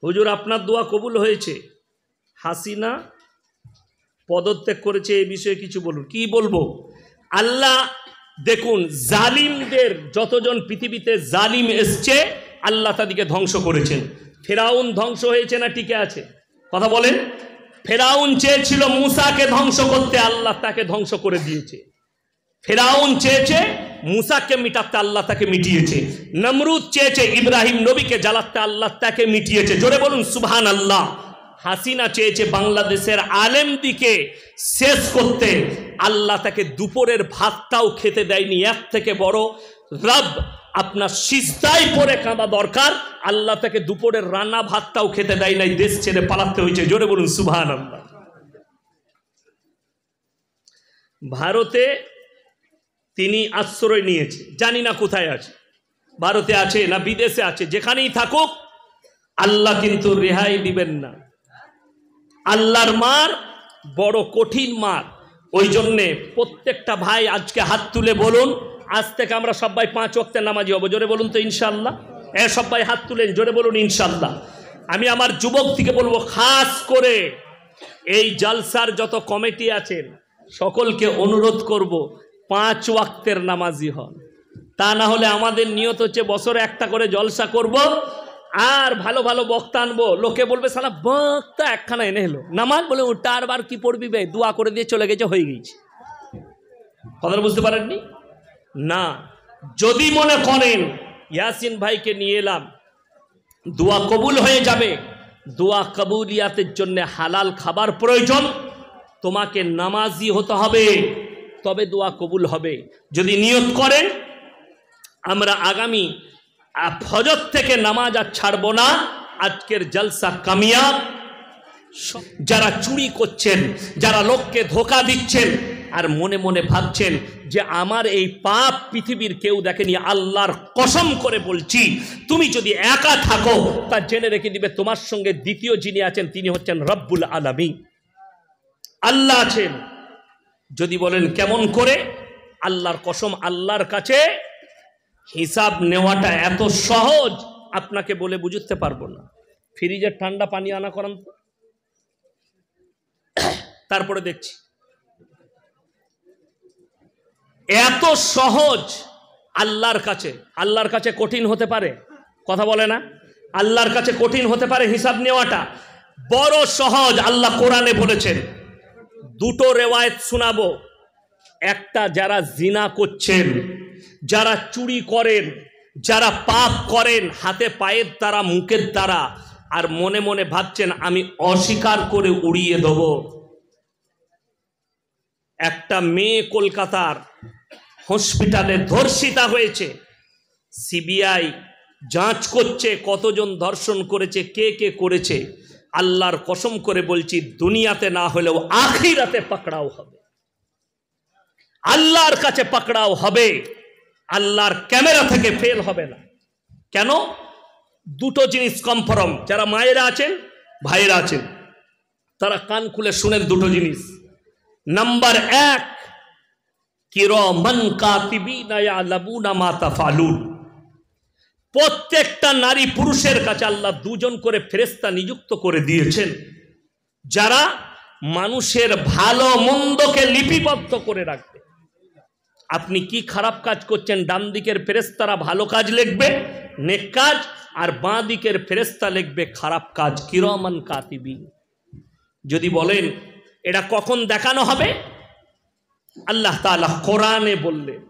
হুজুর আপনার দোয়া কবুল হয়েছে, হাসিনা পদত্যাগ করেছে, এই বিষয়ে কিছু বলুন। কি বলবো? আল্লাহ দেখুন, জালিমদের যতজন পৃথিবীতে জালিম এসছে আল্লাহ তাদেরকে ধ্বংস করেছেন। ফেরাউন ধ্বংস হয়েছে না টিকে আছে? কথা বলেন। ফেরাউন চেয়েছিল মুসাকে ধ্বংস করতে, আল্লাহ তাকে ধ্বংস করে দিয়েছে। ফেরাউন চেয়েছে মুসাকে মিটাতে, আল্লাহ তাকে মিটিয়েছে। নমরুদ চেয়েছে ইব্রাহিম নবীকে জ্বালাতে, আল্লাহ তাকে মিটিয়েছে। জোরে বলুন সুবহানাল্লাহ। হাসিনা চেয়েছে বাংলাদেশের আলেমদিকে শেষ করতে, আল্লাহ তাকে দুপুরের ভাতটাও খেতে দেয়নি। এক থেকে বড় রব আপনার সিজদায় পড়ে কাঁদা দরকার, আল্লাহ তাকে দুপুরের রান্না ভাতটাও খেতে দেয় নাই, দেশ ছেড়ে পালাতে হয়েছে। জোরে বলুন সুবহানাল্লাহ। ভারতে তিনি আশ্রয় নিয়েছে, জানি না কোথায় আছে, ভারতে আছে না বিদেশে আছে, যেখানেই থাকুক আল্লাহ কিন্তু রেহাই দিবেন না। আল্লাহর মার বড় কঠিন মার। ওই জন্যে প্রত্যেকটা ভাই আজকে হাত তুলে বলুন, আজ থেকে আমরা সবাই 5 ওয়াক্তের নামাজি হব। জোরে বলুন তো ইনশাআল্লাহ। সবাই হাত তুলেন, জোরে বলুন ইনশাআল্লাহ। আমি আমার যুবক থেকে বলবো, খাস করে এই জালসার যত কমিটি আছেন সকলকে অনুরোধ করব 5 ওয়াক্তের নামাজি হন। তা না হলে আমাদের নিয়ত হচ্ছে বছরে একটা করে জলসা করব আর ভালো ভালো বক্তা আনবো, লোকে বলবে সালা বক্তা একখানা এনে এলো, নামাজ বলে ওটা আর বার কি পড়বি বে, দোয়া করে দিয়ে চলে গেছে, হয়ে গেছে। কথা বুঝতে পারেননি না? যদি মনে করেন ইয়াসিন ভাইকে নিয়ে এলাম দোয়া কবুল হয়ে যাবে, দোয়া কবুলিয়াতের জন্য হালাল খাবার প্রয়োজন, তোমাকে নামাজি হতে হবে, তবে দোয়া কবুল হবে। যদি নিয়ত করেন আমরা আগামী ফজর থেকে নামাজ আর ছাড়বো না, আজকের জলসা কামিয়াব। যারা চুরি করছেন, যারা লোককে ধোকা দিচ্ছেন আর মনে মনে ভাবছেন যে আমার এই পাপ পৃথিবীর কেউ দেখেনি, আল্লাহর কসম করে বলছি, তুমি যদি একা থাকো তা জেনে রেখে দিবে তোমার সঙ্গে দ্বিতীয় যিনি আছেন তিনি হচ্ছেন রব্বুল আলামিন, আল্লাহ আছেন। যদি বলেন কেমন করে, আল্লাহর কসম, আল্লাহর কাছে হিসাব নেওয়াটা এত সহজ আপনাকে বলে বুঝতে পারবো না। ফ্রিজের ঠান্ডা পানি আনা করান তো, তারপরে দেখছি। এত সহজ আল্লাহর কাছে। আল্লাহর কাছে কঠিন হতে পারে? কথা বলে না? আল্লাহর কাছে কঠিন হতে পারে হিসাব নেওয়াটা? বড় সহজ। আল্লাহ কোরআনে বলেছেন, দুটো রেওয়ায়েত শোনাবো। একটা, যারা জিনা করছেন, যারা চুরি করেন, যারা পাপ করেন হাতে পায়ের দ্বারা, মুখের দ্বারা, আর মনে মনে ভাবছেন আমি অস্বীকার করে উড়িয়ে দেব। একটা মেয়ে কলকাতার হসপিটালে ধর্ষিতা হয়েছে, সিবিআই যাঞ্চ করছে কতজন ধর্ষণ করেছে, কে কে করেছে। আল্লাহর কসম করে বলছি, দুনিয়াতে না হলেও আখিরাতে পাকড়াও হবে, আল্লাহর কাছে পাকড়াও হবে, আল্লাহর ক্যামেরা থেকে ফেল হবে না। কেন? দুটো জিনিস কনফার্ম। যারা মায়েরা আছেন, ভাইয়েরা আছেন, তারা কান খুলে শুনেন দুটো জিনিস। নাম্বার 1, কিরামান কাতিবিনা ইয়ালামুনা মা তাফআলুন। প্রত্যেকটা নারী পুরুষের কাছে আল্লাহ 2 জন করে ফেরেশতা নিযুক্ত করে দিয়েছেন, যারা মানুষের ভালো মন্দকে লিপিবদ্ধ করে রাখবে। আপনি কি খারাপ কাজ করছেন, ডান দিকের ফেরেশতারা ভালো কাজ লিখবে, নেক কাজ, আর বাঁ দিকের ফেরেশতা লিখবে খারাপ কাজ, কিরামান কাতিবিন। যদি বলেন এটা কখন দেখানো হবে, আল্লাহ তাআলা কোরআনে বললেন,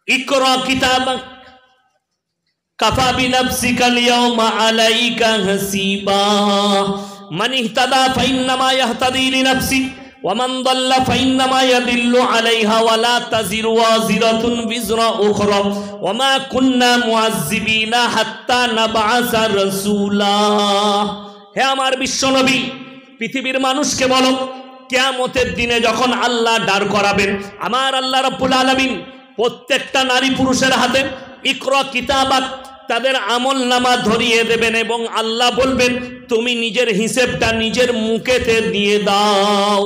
ইকরা কিতাবাক কাফা বিনাফসিকাল ইয়াওমা আলাইকা হাসিবা মান ইহতাদা ফাইন্নামা ইয়াহতাদি লিনাফসি ওয়া মান দাল্লা ফাইন্নামা ইয়াদিল্লু আলাইহা ওয়া লা তাজিরু ওয়াজিরাতুন বিজরা উখরা ওয়া মা কুন্না মুআযযিবিনা হাত্তা নাবআসা রাসূলা। হে আমার বিশ্বনবী, পৃথিবীর মানুষকে বলো, কিয়ামতের দিনে যখন আল্লাহ দাঁড় করাবেন, আমার আল্লাহ রাব্বুল আলামিন প্রত্যেকটা নারী পুরুষের হাতে ইকরা কিতাবাক, তাদের আমল নামা ধরিয়ে দেবেন, এবং আল্লাহ বলবেন তুমি নিজের হিসেবটা নিজের মুখেতে দিয়ে দাও।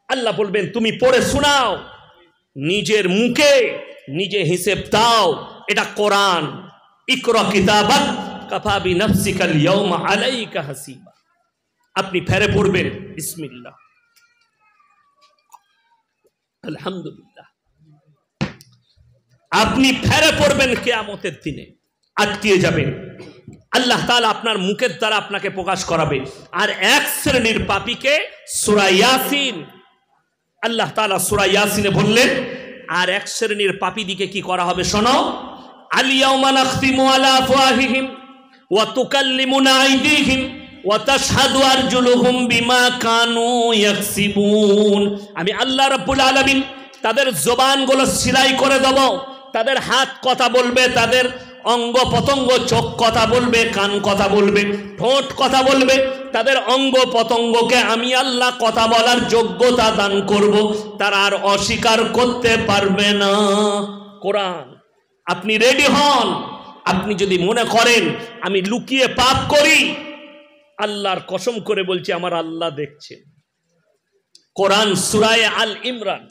আল্লাহ বলবেন তুমি পড়ে শোনাও, নিজের মুখে নিজে হিসেব দাও। এটা কোরআন। ইকরা কিতাবাক কাফা বিনাফসিকাল ইয়াউমা আলাইকা হাসিবা। আপনি ফেরে পড়বেন বিসমিল্লাহ, আলহামদুলিল্লাহ। আপনি ফেরে পড়বেন কিয়ামতের দিনে, আটকিয়ে যাবেন। আল্লাহ তাআলা আপনার মুখের দ্বারা আপনাকে প্রকাশ করাবে। আর এক শ্রেণীর পাপীকে সূরা ইয়াসিন, আল্লাহ তাআলা সূরা ইয়াসিনে বললেন, আর এক শ্রেণীর পাপীদিকে কি করা হবে শোনো, আল ইয়াউমা নাখতিমু আলা আফওয়াহিহিম ওয়া তুকাল্লিমুনা আইদিহিম ওয়া তাশহাদু আরজুলুহুম বিমা কানু ইয়াকসিবুন। আমি আল্লাহ রাব্বুল আলামিন তাদের জবানগুলো সিলাই করে দেব, তাদের হাত কথা বলবে, তাদের অঙ্গ পতঙ্গ, চোখ কথা বলবে, কান কথা বলবে, ঠোঁট কথা বলবে, তাদের অঙ্গ পতঙ্গকে আমি আল্লাহ কথা বলার যোগ্যতা দান করব, তারা আর অস্বীকার করতে পারবে না। কোরআন, আপনি রেডি হন। আপনি যদি মনে করেন আমি লুকিয়ে পাপ করি, আল্লাহর কসম করে বলছি আমার আল্লাহ দেখছেন। কোরআন সূরা আল ইমরান,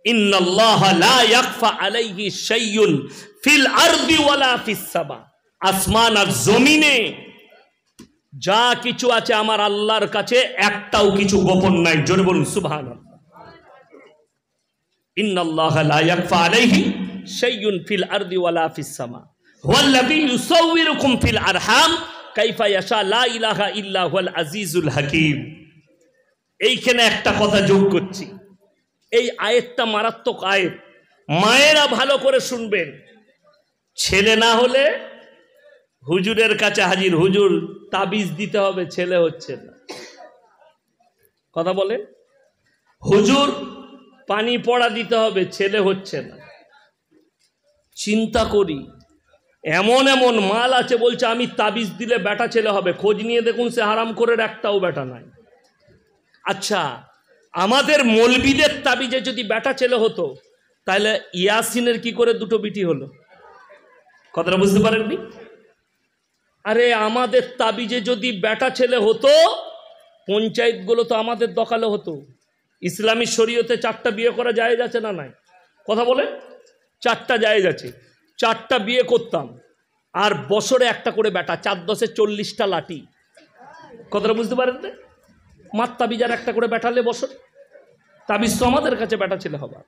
ইন্নাল্লাহা লা ইয়াখফা আলাইহি শাইউন ফিল আরদি ওয়ালা ফিস সামা। আসমান আর জমিনে যা কিছু আছে আমার আল্লাহর কাছে একটাও কিছু গোপন নাই। জোরে বলুন সুবহানাল্লাহ। ইন্নাল্লাহা লা ইয়াখফা আলাইহি শাইউন ফিল আরদি ওয়ালা ফিস সামা হুয়াল্লাযী ইউসাউবিরুকুম ফিল আরহাম কাইফা ইয়াশা লা ইলাহা ইল্লা হুয়াল আজিজুল হাকীম। এইখানে একটা কথা যোগ করছি, এই আয়াতটা মারাত্মক আয়াত। মায়েরা ভালো করে শুনবেন। ছেলে না হলে হুজুরের কাছে হাজির, হুজুর তাবিজ দিতে হবে, ছেলে হচ্ছে না। কথা বলেন, হুজুর পানি পড়া দিতে হবে, ছেলে হচ্ছে না। চিন্তা করি, এমন এমন মাল আছে বলছে আমি তাবিজ দিলে বেটা ছেলে হবে। খোঁজ নিয়ে দেখুন সে হারাম করে একটাও বেটা নাই। আচ্ছা, আমাদের মৌলবীদের তাবিজে যদি বেটা ছেলে হতো, তাহলে ইয়াসিনের কি করে দুটো বিটি হলো? কথাটা বুঝতে পারেননি? আরে আমাদের তাবিজে যদি বেটা ছেলে হতো, পঞ্চায়েতগুলো তো আমাদের দখলে হতো। ইসলামী শরীয়তে 4টা বিয়ে করা জায়েজ আছে না নাই? কথা বলে 4টা জায়েজ আছে। 4টা বিয়ে করতাম, আর বছরে একটা করে বেটা, 4 10 40টা লাঠি। কথাটা বুঝতে পারেন না? মার তাবিজ আর একটা করে বেটালে বছর, তাবিজ তো আমাদের কাছে বেটা ছেলে হবা।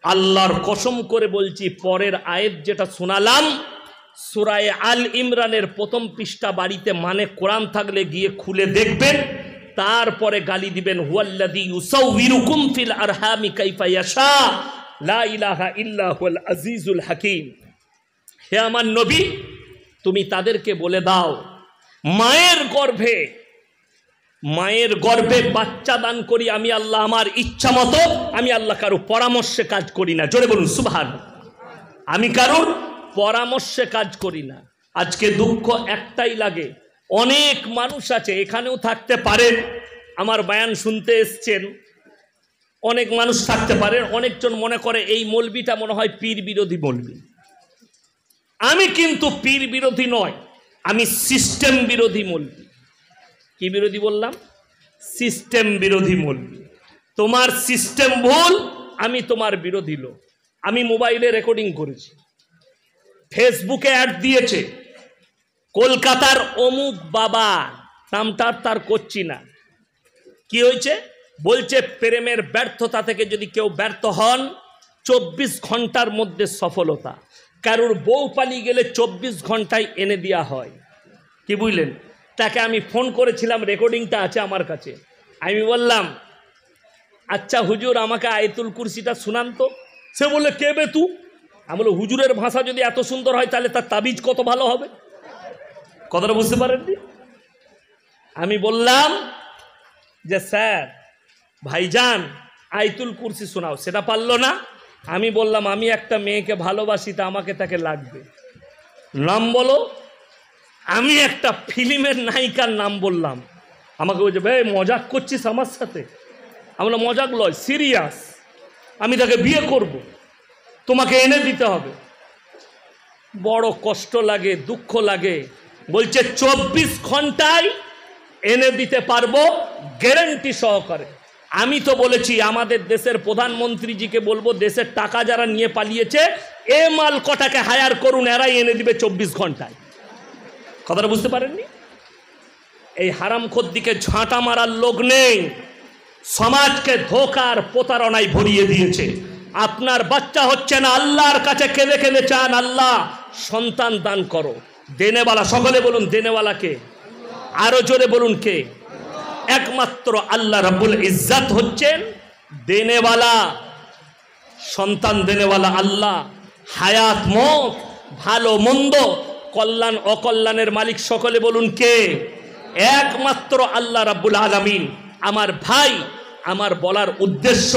আল্লাহর কসম করে বলছি, পরের আয়াত যেটা শোনালাম সূরা আল ইমরানের 1ম পৃষ্ঠা, বাড়িতে মানে কোরআন থাকলে গিয়ে খুলে দেখবেন, তারপরে গালি দিবেন, হুয়াল্লাযী ইউসাউবিরুকুম ফিল আরহামি কাইফা ইয়াশা লা ইলাহা ইল্লা হুয়াল আজিজুল হাকীম। হে আমার নবী, তুমি তাদেরকে বলে দাও, মায়ের গর্ভে বাচ্চা দান করি আমি আল্লাহ আমার ইচ্ছা মতো। আমি আল্লাহ কারো পরামর্শে কাজ করি না। জোরে বলুন সুবহানাল্লাহ। আমি কারোর পরামর্শে কাজ করি না। আজকে দুঃখ একটাই লাগে, অনেক মানুষ আছে, এখানেও থাকতে পারেন, আমার বয়ান শুনতে এসছেন, অনেক মানুষ থাকতে পারেন, অনেকজন মনে করে এই মৌলবিটা মনে হয় পীর বিরোধী মৌলবি। আমি কিন্তু পীর বিরোধী নয়, আমি সিস্টেম বিরোধী মৌলবি। কি বিরোধী বললাম? সিস্টেম বিরোধী মৌলবি। তোমার সিস্টেম ভুল, আমি তোমার বিরোধী লোক। আমি মোবাইলে রেকর্ডিং করেছি, ফেসবুকে অ্যাড দিয়েছে, কলকাতার অমুক বাবা, নামটা তার করছি না। কি হয়েছে? বলছে প্রেমের ব্যর্থতা থেকে যদি কেউ ব্যর্থ হন, 24 ঘন্টার মধ্যে সফলতা। কারোর বউ পালিয়ে গেলে 24 ঘন্টায় এনে দেওয়া হয়। কি বুঝলেন? তাকে আমি ফোন করেছিলাম, রেকর্ডিংটা আছে আমার কাছে। আমি বললাম, আচ্ছা হুজুর আমাকে আয়াতুল কুরসিটা শুনান তো। সে বললে, কে বে তু? আমি বললাম, হুজুরের ভাষা যদি এত সুন্দর হয় তাহলে তার তাবিজ কত ভালো হবে। কথাটা বুঝতে পারেননি? আমি বললাম যে স্যার ভাইজান আয়াতুল কুরসি শোনাও, সেটা পারলো না। আমি বললাম আমি একটা মেয়েকে ভালোবাসি, তা আমাকে তাকে লাগবে, নাম বলো। আমি একটা ফিল্মের নায়িকার নাম বললাম, আমাকে বলছে ভাই মজাক করছিস আমার সাথে। আমি বললাম মজাক লয়, সিরিয়াস, আমি তাকে বিয়ে করব, তোমাকে এনে দিতে হবে। বড় কষ্ট লাগে, দুঃখ লাগে। বলছে 24 ঘন্টায় এনে দিতে পারবো, গ্যারান্টি সহকারে। আমি তো বলেছি আমাদের দেশের প্রধানমন্ত্রীজিকে বলবো, দেশের টাকা যারা নিয়ে পালিয়েছে এ মাল কটাকে হায়ার করুন, এরাই এনে দিবে 24 ঘন্টায়। কথাটা বুঝতে পারেননি? এই হারামখোর দিকে ঝাঁটা মারার লোক নেই, সমাজকে ধোকার প্রতারণায় ভরিয়ে দিয়েছে। আপনার বাচ্চা হচ্ছে না, আল্লাহর কাছে কেঁদে কেঁদে চান, আল্লাহ সন্তান দান করো। দেনেওয়ালা, সকলে বলুন দেনেওয়ালা কে? আরো জোরে বলুন কে? একমাত্র আল্লাহ রাব্বুল ইজ্জত হচ্ছেন দেনেওয়ালা, সন্তান দেনেওয়ালা আল্লাহ। হায়াত মত, ভালো মন্দ, কল্যাণ অকল্যাণের মালিক সকলে বলুন কে? একমাত্র আল্লাহ রাব্বুল আলামিন। আমার ভাই, আমার বলার উদ্দেশ্য,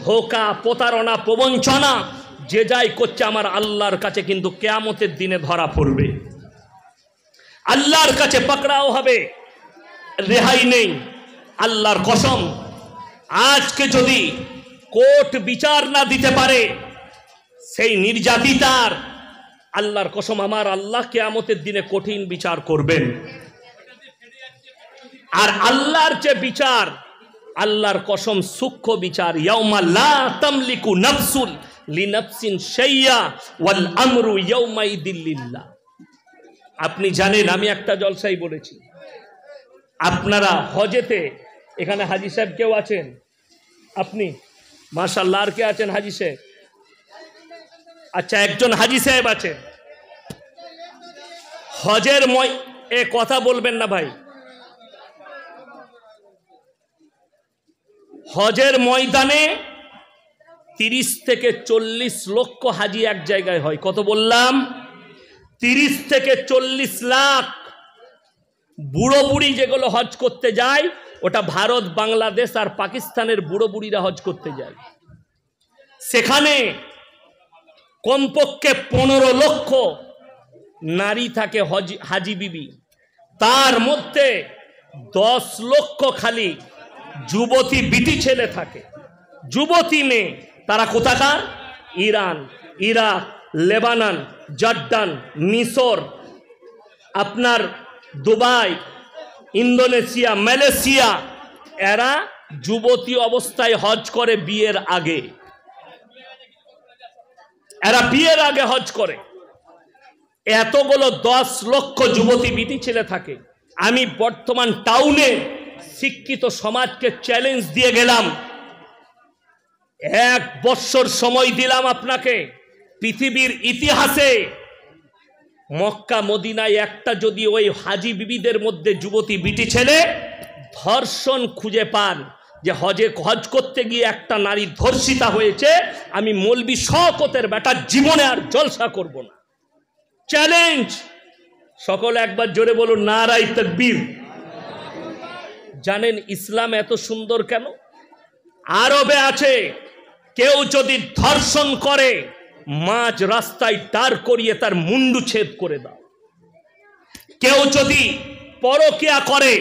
ধোঁকা প্রতারণা প্রবঞ্চনা যে যাই করছে আমার আল্লাহর কাছে কিন্তু কিয়ামতের দিনে ধরা পড়বে, আল্লাহর কাছে পাকড়াও হবে, রেহাই নেই। আল্লাহর কসম, আজকে যদি কোর্ট বিচার না দিতে পারে সেই নির্যাতিতার, আল্লাহর কসম আমার আল্লাহ কিয়ামতের দিনে কঠিন বিচার করবেন। আর আল্লাহর যে বিচার, আল্লাহর কসম সূক্ষ্ম বিচার। ইয়াউমা লা তামলিকু নাফসুন লিনাফসিন শাইয়া ওয়াল আমরু ইয়াউমাইদিল লিল্লাহ। আপনি জানেন, আমি একটা জলসাই বলেছি, আপনারা হজেতে, এখানে হাজী সাহেব কেউ আছেন? আপনি মাশাআল্লাহ, আর কে আছেন হাজী সাহেব? আচ্ছা, একজন হাজী সাহেব আছেন। হজের এ কথা বলবেন না ভাই। হজের ময়দানে 30 থেকে 40 লক্ষ হাজি এক জায়গায় হয়। কত বললাম? 30 থেকে 40 লাখ। বুড়ো বুড়ি যেগুলো হজ করতে যায়, ওটা ভারত, বাংলাদেশ আর পাকিস্তানের বুড়ো বুড়িরা হজ করতে যায়। সেখানে কমপক্ষে 15 লক্ষ নারী থাকে হাজি বিবি, তার মধ্যে 10 লক্ষ খালি যুবতী বিটি ছেলে থাকে, যুবতী মেয়ে। তারা কোথাকার? ইরান, ইরাক, লেবানন, জর্ডান, মিশর, আপনার দুবাই, ইন্দোনেশিয়া, মালয়েশিয়া। এরা যুবতী অবস্থায় হজ করে বিয়ের আগে, এরা বিয়ের আগে হজ করে। এতগুলো 10 লক্ষ যুবতী বিটি ছেলে থাকে। আমি বর্তমান টাউনে শিক্ষিত সমাজকে চ্যালেঞ্জ দিয়ে গেলাম, 1 বছর সময় দিলাম আপনাকে, পৃথিবীর ইতিহাসে মক্কা মদিনায় একটা যদি ওই হাজি বিবিদের মধ্যে যুবতী বিটি ছেলে ধর্ষণ খুঁজে পান, যে হজ করতে গিয়ে একটা নারী ধর্ষিতা হয়েছে, আমি মৌলবি শওকতের বেটা জীবনে আর জলসা করব না। চ্যালেঞ্জ। সকলে একবার জোরে বলুন নারায়ে তাকবীর। জানেন ইসলাম এত সুন্দর কেন? আরবে আছে, কেউ যদি ধর্ষণ করে মাঝ রাস্তায় দাঁড় করিয়ে তার মুন্ডু ছেদ করে দাও। কেউ যদি পরকিয়া করে,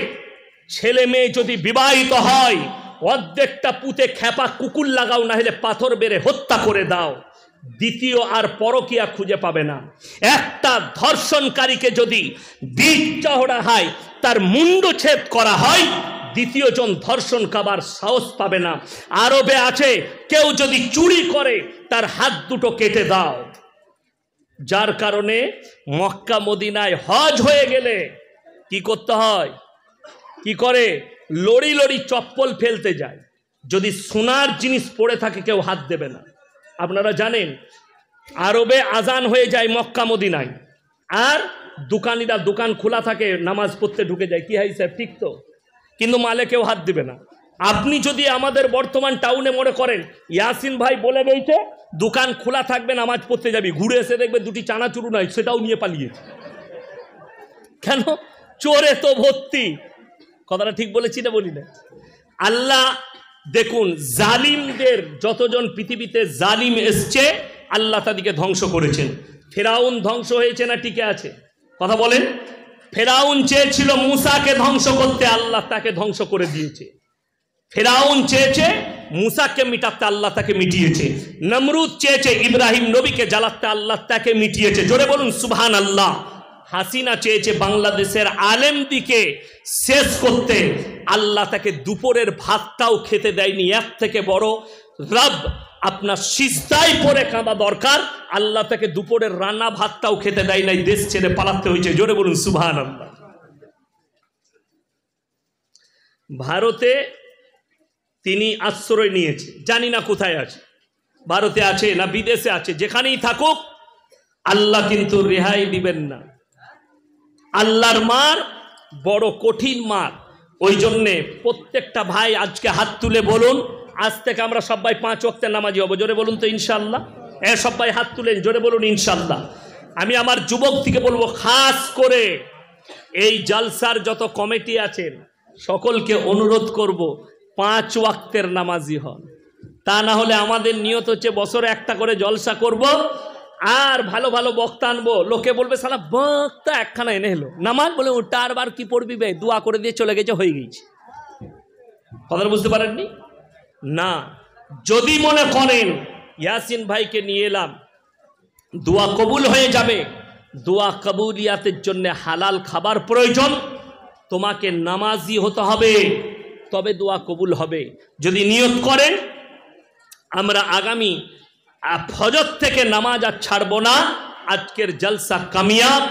ছেলে মেয়ে যদি বিবাহিত হয়, অর্ধেকটা পুঁতে খেপা কুকুর লাগাও, না হলে পাথর বেড়ে হত্যা করে দাও। দ্বিতীয় আর পরকিয়া খুঁজে পাবে না। একটা ধর্ষণকারীকে যদি বীজ চওড়া হয়, তার মুন্ডু ছেদ করা হয়, দ্বিতীয় জন ধর্ষণ খাবার সাহস পাবে না। আরবে আছে, কেউ যদি চুরি করে তার হাত দুটো কেটে দাও। যার কারণে মক্কা মদিনায় হজ হয়ে গেলে কি করতে হয়? কি করে? লড়ি লড়ি চপ্পল ফেলতে যায়। যদি সোনার জিনিস পড়ে থাকে কেউ হাত দেবে না। আপনারা জানেন আরবে আজান হয়ে যায় মক্কা মদিনায়, আর দোকানিরা দোকান খোলা থাকে, নামাজ পড়তে ঢুকে যায়। কি হাই সাহেব, ঠিক তো? কিন্তু মালে কেউ হাত দিবে না। আপনি যদি আমাদের বর্তমান টাউনে মনে করেন ইয়াসিন ভাই বলে বইতে দোকান খোলা থাকবে, নামাজ পড়তে যাবি, ঘুরে এসে দেখবে দুটি চানাচুরু নাই, সেটাও নিয়ে পালিয়েছে। কেন? চোরে তো ভর্তি। কথাটা ঠিক বলেছি না বলি না? আল্লাহ দেখুন, জালিমদের যতজন পৃথিবীতে জালিম এসছে, আল্লাহ তাদেরকে ধ্বংস করেছেন। ফেরাউন ধ্বংস হয়েছে না টিকে আছে? কথা বলেন। ফেরাউন চেয়েছিল মুসাকে ধ্বংস করতে, আল্লাহ তাকে ধ্বংস করে দিয়েছে। ফেরাউন চেয়েছে মুসাকে মিটাতে, আল্লাহ তাকে মিটিয়েছে। নমরুদ চেয়েছে ইব্রাহিম নবীকে জ্বালাতে, আল্লাহ তাকে মিটিয়েছে। জোরে বলুন সুবহানাল্লাহ। হাসিনা চেয়েছে বাংলাদেশের আলেমদিকে শেষ করতে, আল্লাহ তাকে দুপুরের ভাতটাও খেতে দেয়নি। এর থেকে বড় রব আপনার সিজদায় পড়ে কাঁদা দরকার। আল্লাহ তাকে দুপুরের রান্না ভাতটাও খেতে দেয় নাই, দেশ ছেড়ে পালাতে হয়েছে। জোরে বলুন সুবহানাল্লাহ। ভারতে তিনি আশ্রয় নিয়েছে, জানি না কোথায় আছে, ভারতে আছে না বিদেশে আছে, যেখানেই থাকুক আল্লাহ কিন্তু রেহাই দিবেন না। আল্লাহর মার বড় কঠিন মার। ওই জন্যে প্রত্যেকটা ভাই আজকে হাত তুলে বলুন, আজ থেকে আমরা সবাই 5 ওয়াক্তের নামাজি হব। জোরে বলুন তো ইনশাআল্লাহ। সবাই হাত তুলেন, জোরে বলুন ইনশাআল্লাহ। আমি আমার যুবক থেকে বলবো, খাস করে এই জালসার যত কমিটি আছেন সকলকে অনুরোধ করব 5 ওয়াক্তের নামাজি হন। তা না হলে আমাদের নিয়ত হচ্ছে বছরে একটা করে জলসা করব আর ভালো ভালো বক্তা আনবো, লোকে বলবে সালা বক্তা একখানা এনে হলো, নামাজ বলে ওটা আর বার কি পড়বি বে, দোয়া করে দিয়ে চলে গেছে, হয়ে গেছে। কথা বুঝতে পারেননি না? যদি মনে করেন ইয়াসিন ভাইকে নিয়ে এলাম দোয়া কবুল হয়ে যাবে, দোয়া কবুলিয়াতের জন্য হালাল খাবার প্রয়োজন, তোমাকে নামাজি হতে হবে, তবে দোয়া কবুল হবে। যদি নিয়ত করেন আমরা আগামী ফজর থেকে নামাজ আর ছাড়বো না, আজকের জলসা কামিয়াব,